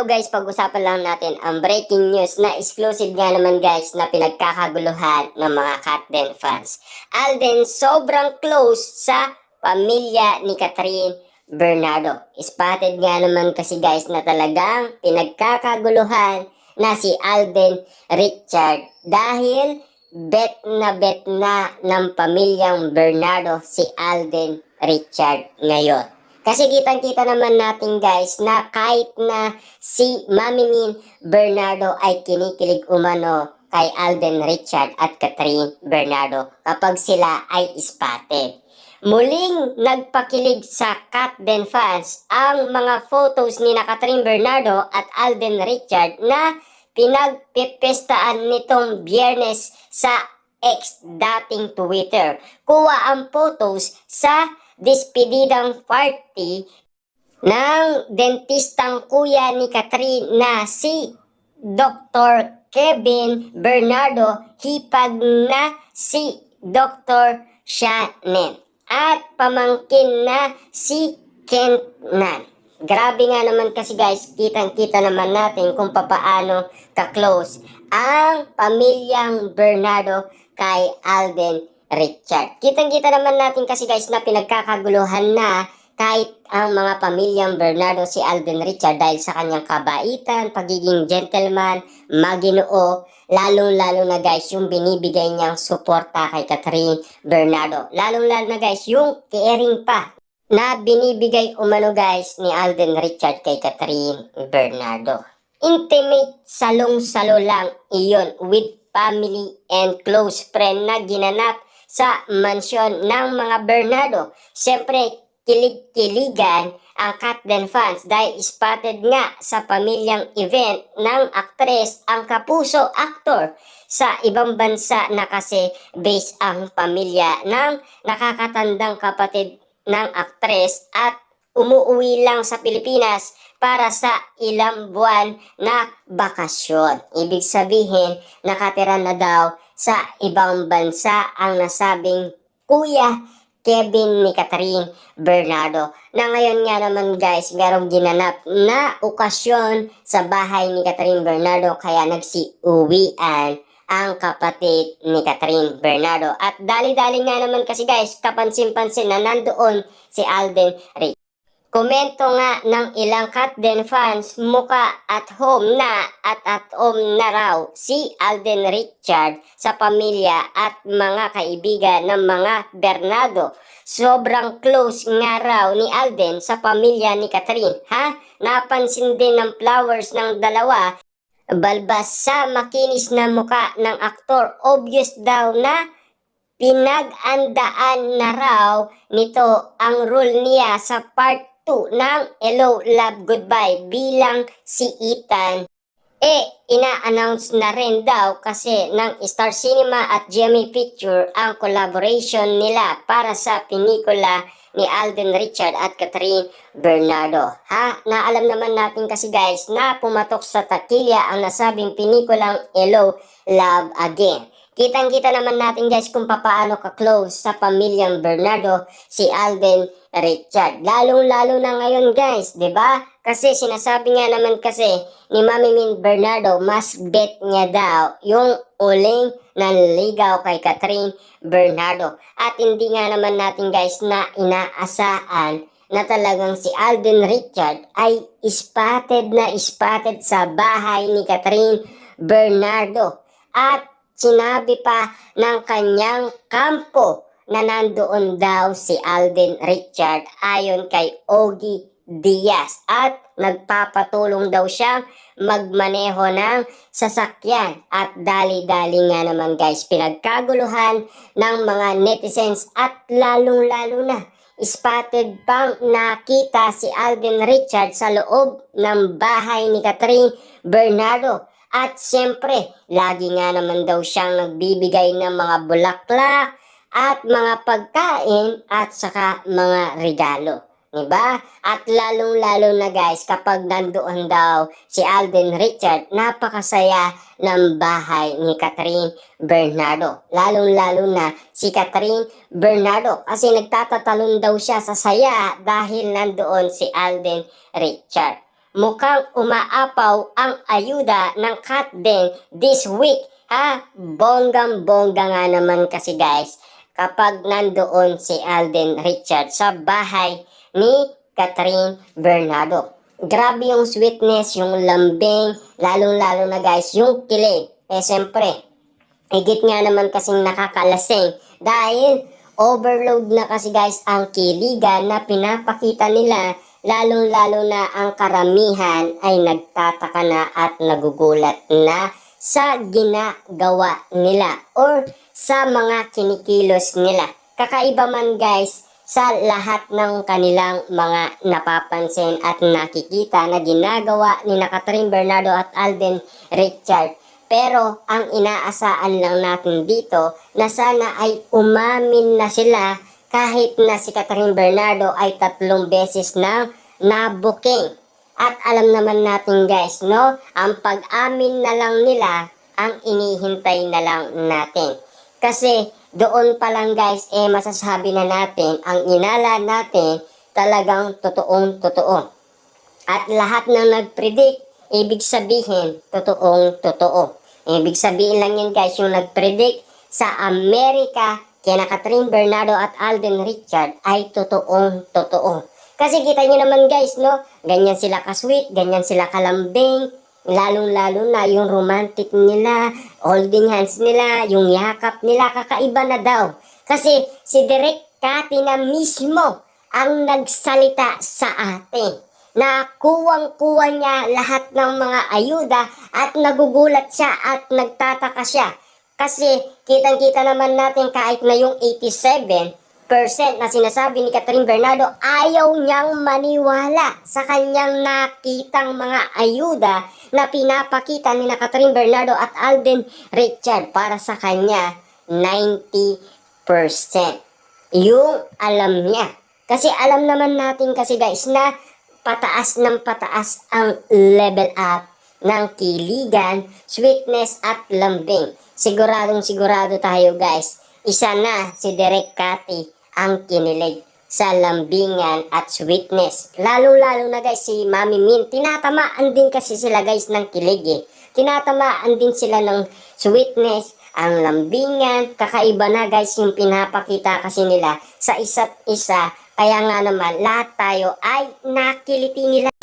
Hello guys, pag-usapan lang natin ang breaking news na exclusive nga naman guys na pinagkakaguluhan ng mga Katden fans. Alden sobrang close sa pamilya ni Catherine Bernardo. Spotted nga naman kasi guys na talagang pinagkakaguluhan na si Alden Richard dahil bet na ng pamilyang Bernardo si Alden Richard ngayon. Kasi kitang-kita naman natin guys na kahit na si Mami Min Bernardo ay kinikilig umano kay Alden Richard at Catherine Bernardo kapag sila ay spotted. Muling nagpakilig sa Katden fans ang mga photos ni na Catherine Bernardo at Alden Richard na pinagpipestaan nitong Biyernes sa X dating Twitter. Kuha ang photos sa despedidang party ng dentistang kuya ni Catherine na si Dr. Kevin Bernardo hipag na si Dr. Shannon at pamangkin na si Kentnan. Grabe nga naman kasi guys, kitang-kita naman natin kung papaano ka-close ang pamilyang Bernardo kay Alden Richard. Kitang-kita naman natin kasi guys na pinagkakaguluhan na kahit ang mga pamilyang Bernardo si Alden Richard dahil sa kanyang kabaitan, pagiging gentleman, maginoo, lalong-lalo na guys yung binibigay niyang suporta kay Catherine Bernardo. Lalong-lalo na guys yung caring pa na binibigay umano guys ni Alden Richard kay Catherine Bernardo. Intimate salong-salo lang iyon with family and close friend na ginanap sa mansyon ng mga Bernardo. Siyempre, kilig-kiligan ang Katden fans dahil spotted nga sa pamilyang event ng aktres ang kapuso aktor sa ibang bansa na kasi base ang pamilya ng nakakatandang kapatid ng aktres at umuwi lang sa Pilipinas para sa ilang buwan na bakasyon. Ibig sabihin, nakatira na daw sa ibang bansa ang nasabing kuya Kevin ni Catherine Bernardo. Na ngayon nga naman guys, merong ginanap na okasyon sa bahay ni Catherine Bernardo kaya nagsiuwian ang kapatid ni Catherine Bernardo. At dali-dali nga naman kasi guys, kapansin-pansin na nandoon si Alden Richard. Komento nga ng ilang Katden fans, muka at home na raw si Alden Richard sa pamilya at mga kaibigan ng mga Bernardo. Sobrang close nga raw ni Alden sa pamilya ni Catherine. Napansin din ng flowers ng dalawa, balbas sa makinis na muka ng aktor. Obvious daw na pinag-andaan na raw nito ang role niya sa part 2 ng Hello, Love, Goodbye bilang si Ethan. Ina-announce na rin daw kasi ng Star Cinema at GMA Picture ang collaboration nila para sa pelikula ni Alden Richard at Catherine Bernardo. Naalam naman natin kasi guys na pumatok sa takilya ang nasabing pelikulang Hello, Love Again. Kitang-kita naman natin guys kung paano ka-close sa pamilyang Bernardo si Alden Richard. Lalong-lalo na ngayon guys, 'di ba? Kasi sinasabi nga naman kasi ni Mami Min Bernardo, mas bet niya daw yung uling nanligaw kay Catherine Bernardo. At hindi nga naman natin guys na inaasahan na talagang si Alden Richard ay spotted sa bahay ni Catherine Bernardo. At sinabi pa ng kanyang kampo na nandoon daw si Alden Richard ayon kay Ogie Diaz at nagpapatulong daw siyang magmaneho ng sasakyan. At dali-dali nga naman guys pinagkaguluhan ng mga netizens at lalong-lalo na spotted pang nakita si Alden Richard sa loob ng bahay ni Catherine Bernardo. At siyempre, lagi nga naman daw siyang nagbibigay ng mga bulaklak at mga pagkain at saka mga regalo. Diba? At lalong-lalo na guys, kapag nandoon daw si Alden Richard, napakasaya ng bahay ni Catherine Bernardo. Lalong-lalo na si Catherine Bernardo kasi nagtatatalon daw siya sa saya dahil nandoon si Alden Richard. mukhang umaapaw ang ayuda ng Katden this week. Bonggang-bongga nga naman kasi guys kapag nandoon si Alden Richards sa bahay ni Catherine Bernardo. Grabe yung sweetness, yung lambing, lalong-lalo na guys, yung kilig. Siyempre, higit nga naman kasing nakakalasing dahil overload na kasi guys ang kiligan na pinapakita nila, lalong-lalo na ang karamihan ay nagtataka na at nagugulat na sa ginagawa nila or sa mga kinikilos nila. Kakaiba man guys sa lahat ng kanilang mga napapansin at nakikita na ginagawa ni Catherine Bernardo at Alden Richard. Pero ang inaasahan lang natin dito na sana ay umamin na sila kahit na si Catherine Bernardo ay 3 beses na nabuking. At alam naman natin guys, no, ang pag-amin na lang nila ang inihintay na lang natin. Kasi doon pa lang guys, masasabi na natin, ang inala natin talagang totoong totoo. At lahat ng nag-predict, ibig sabihin, totoong totoo. Ibig sabihin lang yun guys, yung nag-predict sa Amerika, kina Catherine Bernardo at Alden Richard ay totoong totoo. Kasi kita nyo naman guys, no, ganyan sila ka-sweet, ganyan sila kalambing, lalong-lalo na yung romantic nila, holding hands nila, yung yakap nila, kakaiba na daw. Kasi si Direk Cathy na mismo ang nagsalita sa atin na kuwang-kuwa niya lahat ng mga ayuda at nagugulat siya at nagtataka siya. Kasi kitang-kita naman natin kahit na yung 87% na sinasabi ni Catherine Bernardo, ayaw niyang maniwala sa kanyang nakitang mga ayuda na pinapakita ni Catherine Bernardo at Alden Richard. Para sa kanya, 90% yung alam niya. Kasi alam naman natin kasi guys na pataas ng pataas ang level up ng kiligan, sweetness at lambing. Siguradong sigurado tayo guys, isa na si Direk Cathy ang kinilig sa lambingan at sweetness. Lalo-lalo na guys si Mami Min, tinatamaan din kasi sila guys ng kilig Tinatamaan din sila ng sweetness, ang lambingan, kakaiba na guys yung pinapakita kasi nila sa isa't isa. Kaya nga naman lahat tayo ay nakiliti nila.